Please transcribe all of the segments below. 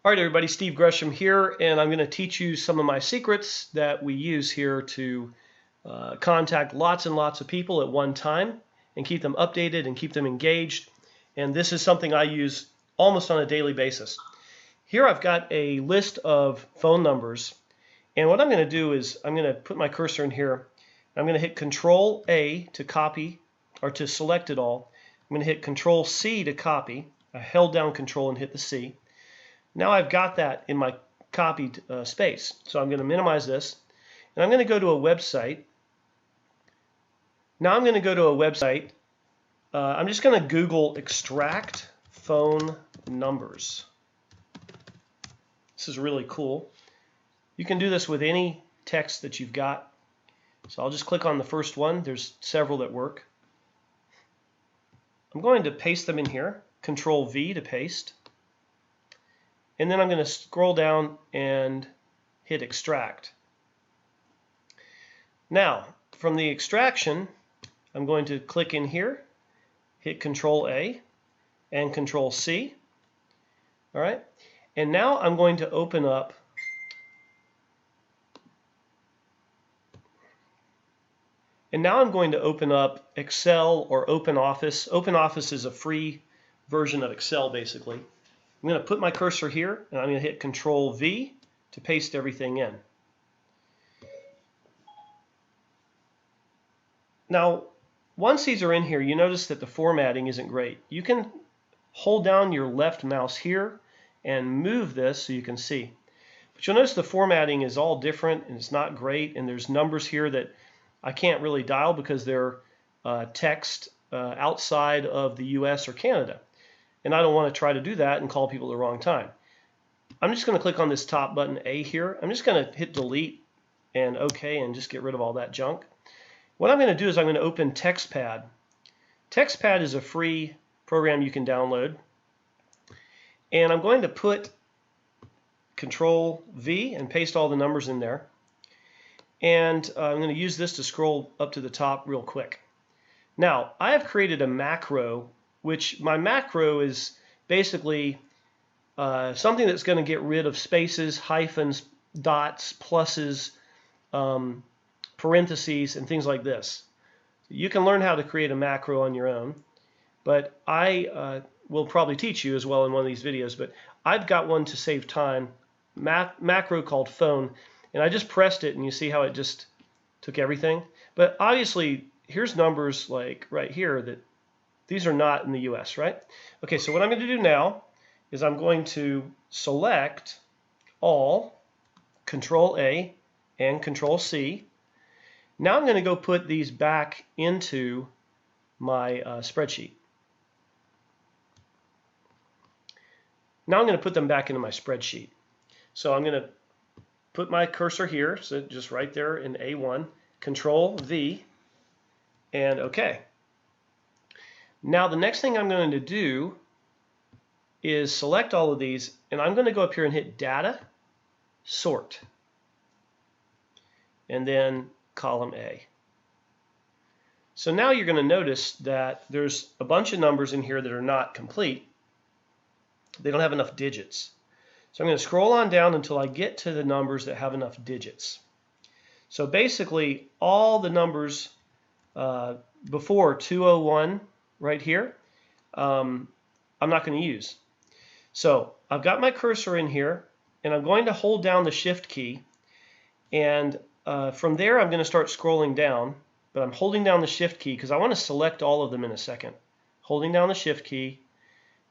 All right, everybody, Steve Gresham here, and I'm going to teach you some of my secrets that we use here to contact lots and lots of people at one time and keep them updated and keep them engaged. And this is something I use almost on a daily basis. Here I've got a list of phone numbers, and what I'm going to do is I'm going to put my cursor in here. I'm going to hit Control A to copy or to select it all. I'm going to hit Control C to copy. I held down Control and hit the C. Now I've got that in my copied space. So I'm going to minimize this, and I'm going to go to a website. Now I'm going to go to a website. I'm just going to Google extract phone numbers. This is really cool. You can do this with any text that you've got. So I'll just click on the first one. There's several that work. I'm going to paste them in here. Control V to paste. And then I'm going to scroll down and hit extract. Now, from the extraction, I'm going to click in here, hit Control A and Control C. All right. And now I'm going to open up Excel or OpenOffice. OpenOffice is a free version of Excel, basically. I'm going to put my cursor here, and I'm going to hit Control V to paste everything in. Now, once these are in here, you notice that the formatting isn't great. You can hold down your left mouse here and move this so you can see. But you'll notice the formatting is all different, and it's not great, and there's numbers here that I can't really dial because they're text outside of the US or Canada. And I don't want to try to do that and call people at the wrong time. I'm just going to click on this top button A here. I'm just going to hit delete and OK and just get rid of all that junk. What I'm going to do is I'm going to open TextPad. TextPad is a free program you can download. And I'm going to put Control V and paste all the numbers in there. And I'm going to use this to scroll up to the top real quick. Now, I have created a macro, which my macro is basically something that's going to get rid of spaces, hyphens, dots, pluses, parentheses, and things like this. You can learn how to create a macro on your own, but I will probably teach you as well in one of these videos. But I've got one to save time, macro called phone, and I just pressed it, and you see how it just took everything. But obviously, here's numbers like right here that these are not in the US, right? Okay, so what I'm going to do now is I'm going to select all, Control A and Control C. Now I'm going to go put these back into my spreadsheet. Now I'm going to put them back into my spreadsheet. So I'm going to put my cursor here, so just right there in A1, Control V, and OK. Now the next thing I'm going to do is select all of these, and I'm going to go up here and hit Data, Sort, and then Column A. So now you're going to notice that there's a bunch of numbers in here that are not complete. They don't have enough digits. So I'm going to scroll on down until I get to the numbers that have enough digits. So basically all the numbers before 201 right here, I'm not going to use. So I've got my cursor in here, and I'm going to hold down the Shift key, and from there I'm going to start scrolling down, but I'm holding down the Shift key because I want to select all of them in a second. Holding down the Shift key,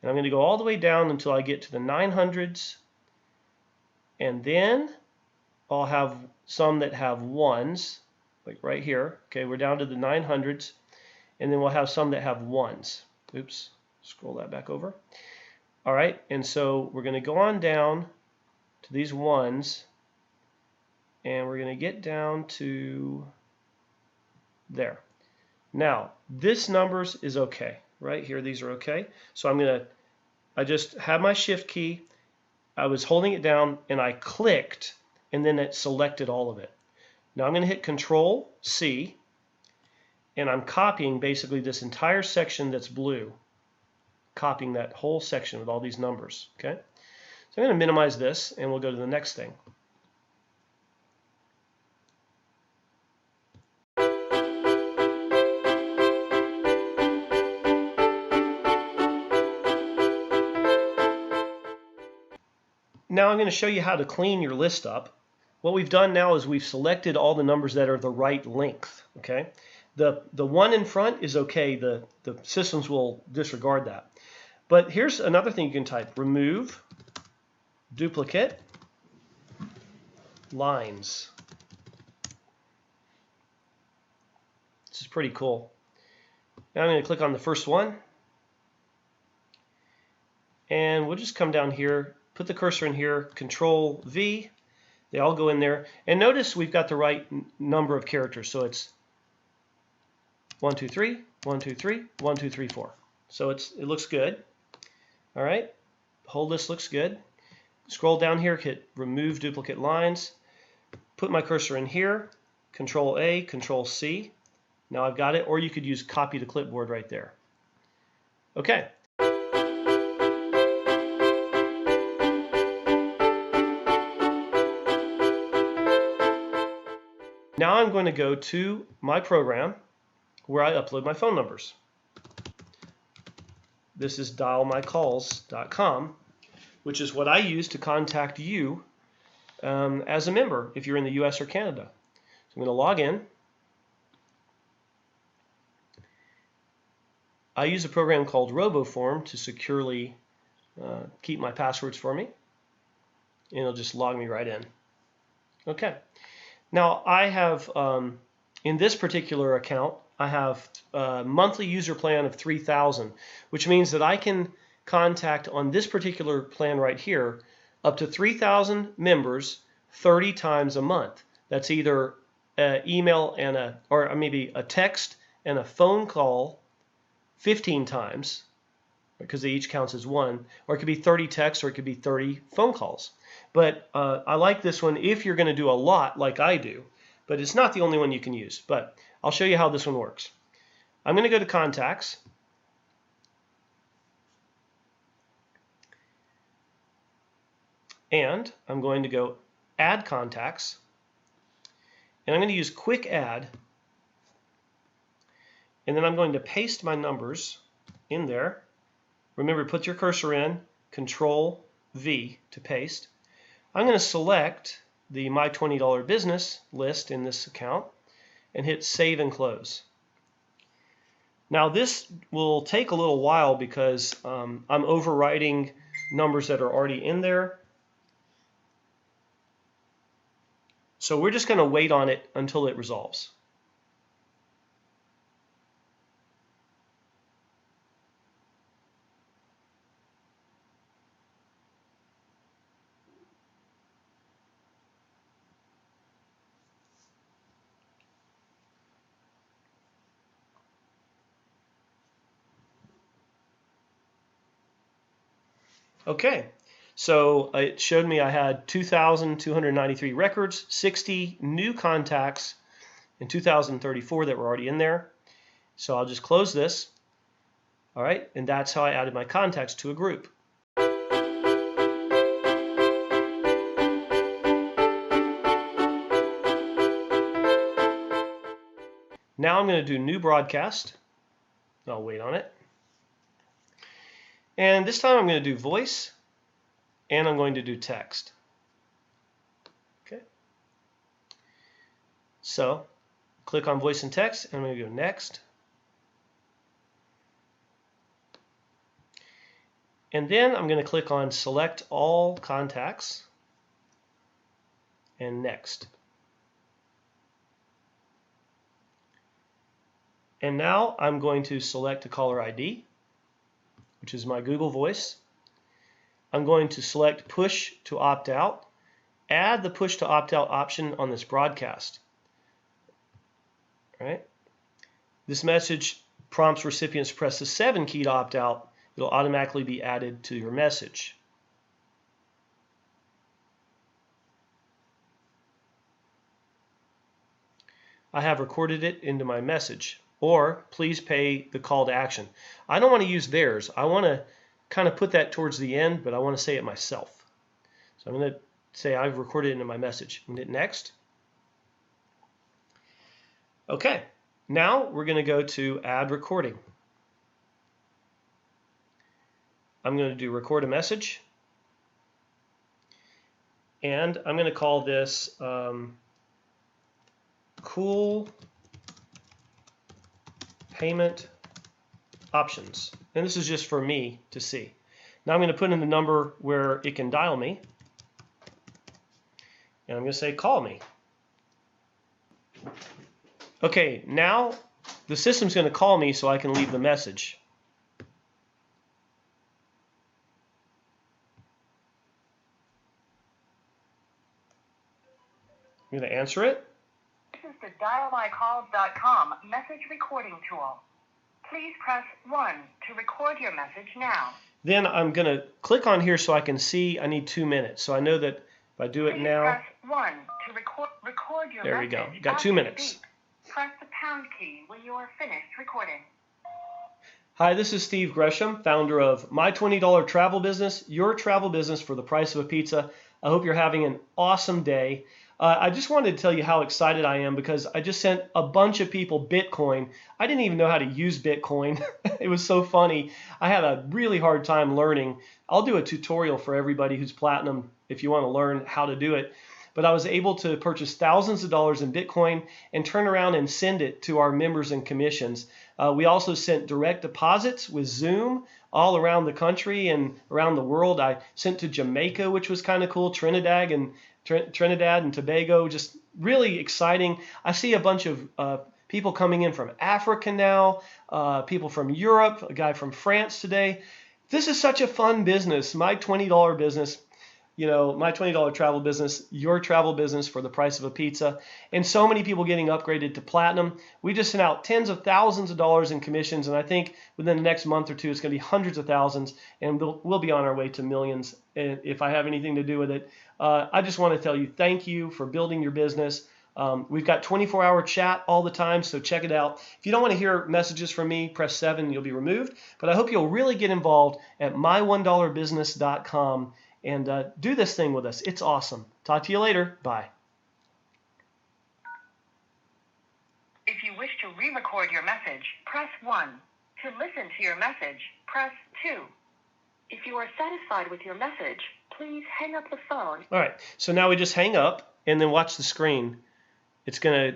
and I'm going to go all the way down until I get to the 900s, and then I'll have some that have ones, like right here. Okay, we're down to the 900s, and then we'll have some that have ones. Oops, scroll that back over. All right, and so we're going to go on down to these ones, and we're going to get down to there. Now, this numbers is okay. Right here, these are okay. So I just have my Shift key. I was holding it down, and I clicked, and then it selected all of it. Now I'm going to hit Control C, and I'm copying basically this entire section that's blue, copying that whole section with all these numbers. Okay, So I'm going to minimize this, and we'll go to the next thing. Now I'm going to show you how to clean your list up. What we've done now is we've selected all the numbers that are the right length. Okay, the one in front is okay. The systems will disregard that. But here's another thing you can type: remove duplicate lines. This is pretty cool. Now I'm going to click on the first one, and we'll just come down here, put the cursor in here, Control V. They all go in there, and notice we've got the right number of characters. So it's 1, 2, 3, 1, 2, 3, 1, 2, 3, 4. So it looks good. All right, the whole list looks good. Scroll down here, hit Remove Duplicate Lines. Put my cursor in here, Control A, Control C. Now I've got it, or you could use Copy to Clipboard right there. Okay. Now I'm going to go to my program where I upload my phone numbers. This is dialmycalls.com, which is what I use to contact you as a member if you're in the US or Canada. So I'm going to log in. I use a program called RoboForm to securely keep my passwords for me, and it'll just log me right in. Okay. Now I have, in this particular account, I have a monthly user plan of 3,000, which means that I can contact on this particular plan right here up to 3,000 members 30 times a month. That's either an email and or maybe a text and a phone call 15 times, because they each counts as one, or it could be 30 texts, or it could be 30 phone calls. But I like this one if you're going to do a lot like I do, but it's not the only one you can use. But I'll show you how this one works. I'm going to go to Contacts, and I'm going to go Add Contacts, and I'm going to use Quick Add, and then I'm going to paste my numbers in there. Remember, put your cursor in, Control V to paste. I'm going to select the My $20 Business list in this account and hit Save and Close. Now this will take a little while because I'm overwriting numbers that are already in there. So we're just going to wait on it until it resolves. Okay, so it showed me I had 2,293 records, 60 new contacts, and 2,034 that were already in there. So I'll just close this. All right, and that's how I added my contacts to a group. Now I'm going to do New Broadcast. I'll wait on it. And this time I'm going to do voice, and I'm going to do text. Okay. So click on voice and text, and I'm going to go next. And then I'm going to click on select all contacts and next. And now I'm going to select a caller ID, which is my Google Voice. I'm going to select push to opt out. Add the push to opt out option on this broadcast. All right. This message prompts recipients to press the 7 key to opt out. It'll automatically be added to your message. I have recorded it into my message. Or please pay the call to action. I don't want to use theirs. I want to kind of put that towards the end, but I want to say it myself. So I'm going to say I've recorded it into my message. I'm going to hit next. Okay, now we're going to go to add recording. I'm going to do record a message. And I'm going to call this cool payment options. And this is just for me to see. Now I'm going to put in the number where it can dial me. And I'm going to say call me. Okay, now the system's going to call me so I can leave the message. I'm going to answer it. This is the dialmycalls.com message recording tool. Please press 1 to record your message now. Then I'm going to click on here so I can see I need 2 minutes. So I know that if I do it now. Press 1 to record your there message. There we go. Got 2 minutes. Press the pound key when you are finished recording. Hi, this is Steve Gresham, founder of My $20 Travel Business, your travel business for the price of a pizza. I hope you're having an awesome day. I just wanted to tell you how excited I am because I just sent a bunch of people Bitcoin. I didn't even know how to use Bitcoin. It was so funny. I had a really hard time learning. I'll do a tutorial for everybody who's platinum if you want to learn how to do it. But I was able to purchase thousands of dollars in Bitcoin and turn around and send it to our members and commissions. We also sent direct deposits with Zoom all around the country and around the world. I sent to Jamaica, which was kind of cool, Trinidad and Tobago, just really exciting. I see a bunch of people coming in from Africa now, people from Europe, a guy from France today. This is such a fun business, my $20 business. You know, my $20 travel business, your travel business for the price of a pizza, and so many people getting upgraded to platinum. We just sent out tens of thousands of dollars in commissions, and I think within the next month or two, it's going to be hundreds of thousands, and we'll be on our way to millions if I have anything to do with it. I just want to tell you thank you for building your business. We've got 24-hour chat all the time, so check it out. If you don't want to hear messages from me, press 7, you'll be removed. But I hope you'll really get involved at my$1business.com. And do this thing with us. It's awesome. Talk to you later. Bye. If you wish to re-record your message, press 1. To listen to your message, press 2. If you are satisfied with your message, please hang up the phone. All right. So now we just hang up and then watch the screen. It's going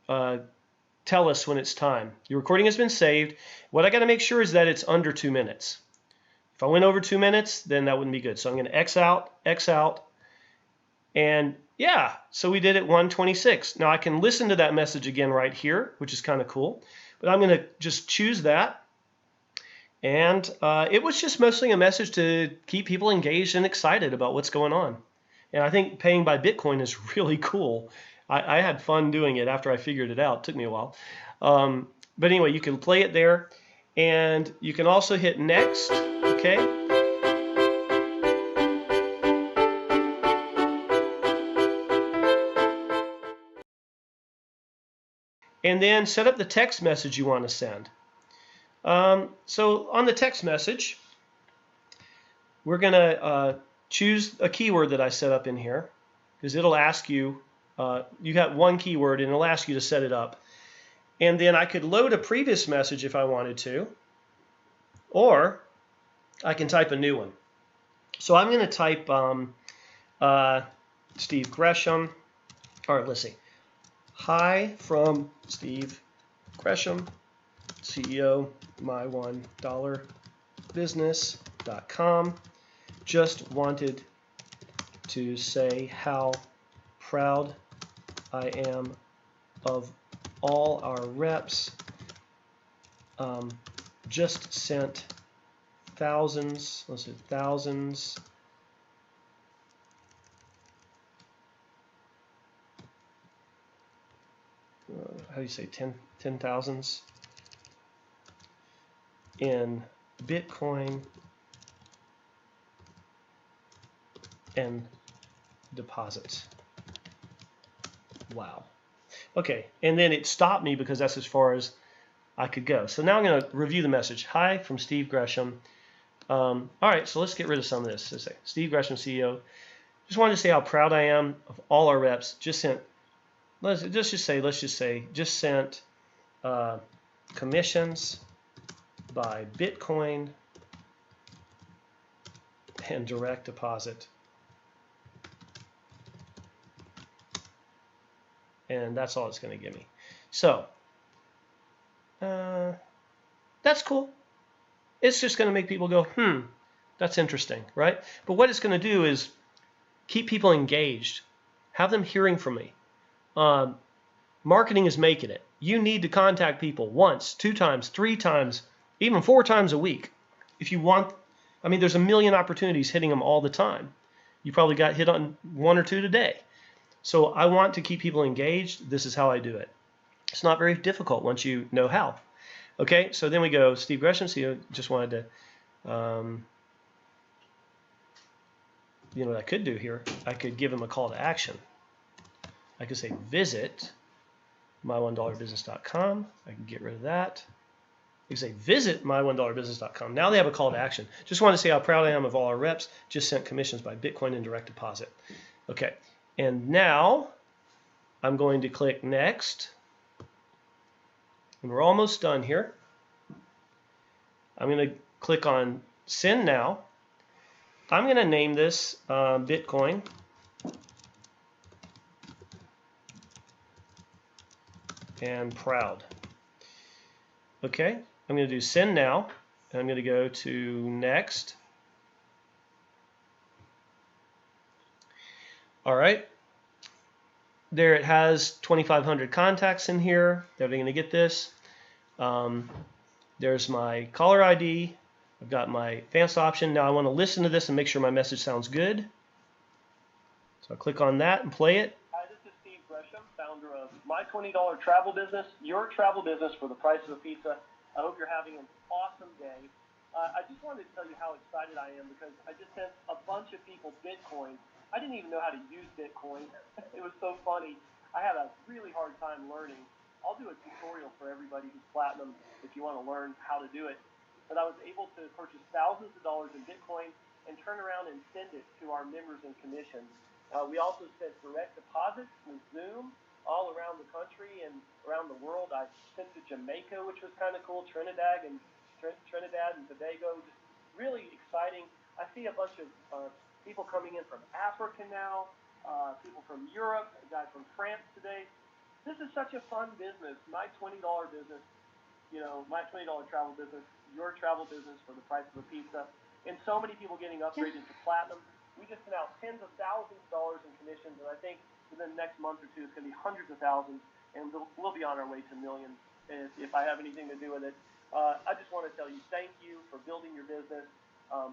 to tell us when it's time. Your recording has been saved. What I got to make sure is that it's under 2 minutes. If I went over 2 minutes, then that wouldn't be good. So I'm going to X out, and yeah, so we did it 1:26. Now I can listen to that message again right here, which is kind of cool, but I'm going to just choose that. And it was just mostly a message to keep people engaged and excited about what's going on. And I think paying by Bitcoin is really cool. I had fun doing it after I figured it out. It took me a while. But anyway, you can play it there, and you can also hit next. Okay. And then set up the text message you want to send. So on the text message, we're going to choose a keyword that I set up in here, because it'll ask you, you got one keyword and it'll ask you to set it up. And then I could load a previous message if I wanted to, or I can type a new one. So I'm going to type Steve Gresham, or let's see, hi from Steve Gresham, CEO, my$1business.com. Just wanted to say how proud I am of all our reps. Just sent thousands, how do you say 10 thousands in Bitcoin and deposits. Wow. Okay, and then it stopped me because that's as far as I could go. So now I'm going to review the message. Hi from Steve Gresham. All right, so let's get rid of some of this. Let's say Steve Gresham CEO. Just wanted to say how proud I am of all our reps. Just sent, let's just say, just sent commissions by Bitcoin and direct deposit. And that's all it's going to give me. So that's cool. It's just going to make people go, that's interesting, right? But what it's going to do is keep people engaged, have them hearing from me. Marketing is making it. You need to contact people once, 2 times, 3 times, even 4 times a week. If you want, I mean, there's a million opportunities hitting them all the time. You probably got hit on 1 or 2 today. So I want to keep people engaged. This is how I do it. It's not very difficult once you know how. Okay, so then we go, Steve Gresham CEO, just wanted to, you know what I could do here? I could give him a call to action. I could say visit my$1business.com. I can get rid of that. You can say visit my$1business.com. Now they have a call to action. Just want to say how proud I am of all our reps. Just sent commissions by Bitcoin and direct deposit. Okay, and now I'm going to click next. And we're almost done here. I'm going to click on send now. I'm going to name this Bitcoin. And proud. Okay, I'm going to do send now. And I'm going to go to next. All right. There it has 2,500 contacts in here. They're going to get this. There's my caller ID. I've got my advanced option. Now I want to listen to this and make sure my message sounds good. So I'll click on that and play it. Hi, this is Steve Gresham, founder of My $20 Travel Business, your travel business for the price of a pizza. I hope you're having an awesome day. I just wanted to tell you how excited I am because I just sent a bunch of people Bitcoin. I didn't even know how to use Bitcoin. It was so funny. I had a really hard time learning. I'll do a tutorial for everybody who's platinum if you want to learn how to do it. But I was able to purchase thousands of dollars in Bitcoin and turn around and send it to our members and commissions. We also sent direct deposits with Zoom all around the country and around the world. I sent to Jamaica, which was kind of cool, Trinidad and Tobago, just really exciting. I see a bunch of people coming in from Africa now, people from Europe, a guy from France today. This is such a fun business, my $20 business, you know, my $20 travel business, your travel business for the price of a pizza, and so many people getting upgraded to platinum. We just sent out tens of thousands of dollars in commissions, and I think within the next month or two, it's going to be hundreds of thousands, and we'll be on our way to millions if I have anything to do with it. I just want to tell you thank you for building your business.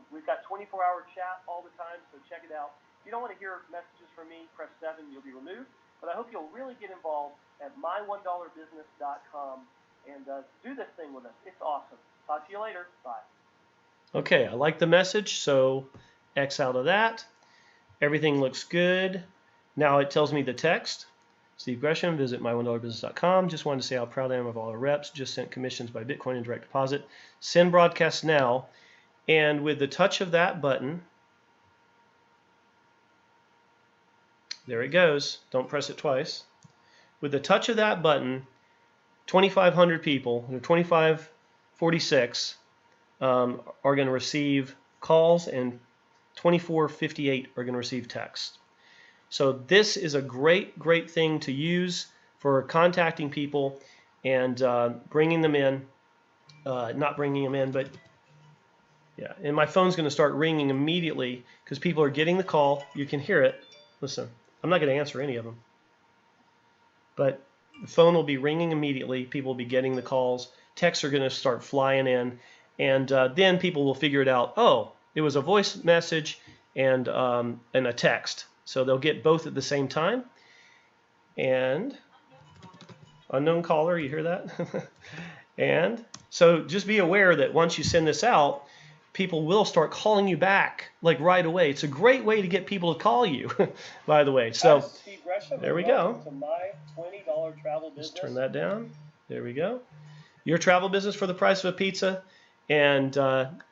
We've got 24-hour chat all the time, so check it out. If you don't want to hear messages from me, press 7, you'll be removed. But I hope you'll really get involved at my$1business.com and do this thing with us. It's awesome. Talk to you later. Bye. Okay, I like the message, so X out of that. Everything looks good. Now it tells me the text. Steve Gresham, visit my$1business.com. Just wanted to say how proud I am of all our reps. Just sent commissions by Bitcoin and direct deposit. Send broadcast now. And with the touch of that button, there it goes. Don't press it twice. With the touch of that button, 2,500 people, 2,546, are going to receive calls, and 2,458 are going to receive text. So this is a great, great thing to use for contacting people and bringing them in. Not bringing them in, but yeah. And my phone's going to start ringing immediately because people are getting the call. You can hear it. Listen, I'm not going to answer any of them. But the phone will be ringing immediately. People will be getting the calls. Texts are going to start flying in. And then people will figure it out. Oh, it was a voice message and a text. So they'll get both at the same time. And unknown caller, you hear that? And so just be aware that once you send this out, people will start calling you back like right away. It's a great way to get people to call you, by the way. So Steve Gresham, there we go. To my $20 travel business. Let's turn that down. There we go. Your travel business for the price of a pizza. And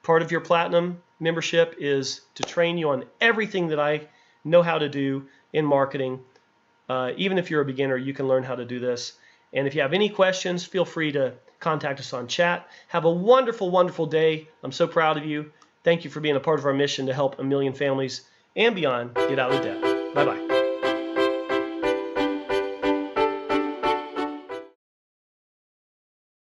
part of your platinum membership is to train you on everything that I know how to do in marketing. Even if you're a beginner, you can learn how to do this. And if you have any questions, feel free to contact us on chat. Have a wonderful, wonderful day. I'm so proud of you. Thank you for being a part of our mission to help 1 million families and beyond get out of debt. Bye-bye.